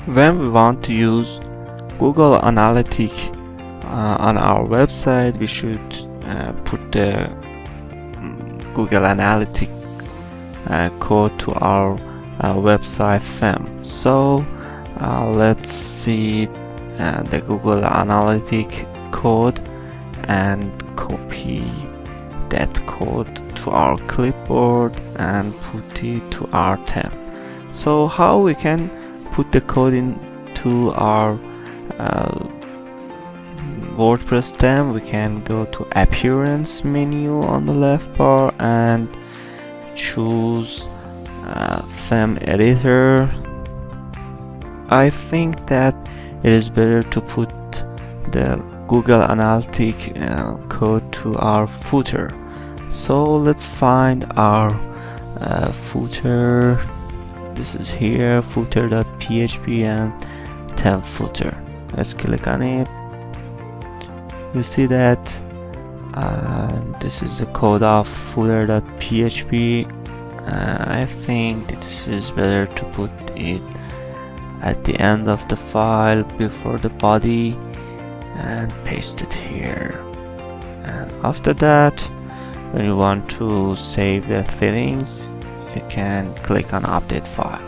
When we want to use Google Analytics on our website, we should put the Google Analytics code to our website theme. So let's see the Google Analytics code and copy that code to our clipboard and put it to our theme. So how we can put the code into our WordPress theme? We can go to Appearance menu on the left bar and choose Theme Editor. I think that it is better to put the Google Analytics code to our footer. So let's find our footer. This is here, footer.php and theme footer. Let's click on it. You see that this is the code of footer.php. I think this is better to put it at the end of the file before the body and paste it here. And after that, when you want to save the settings, you can click on update file.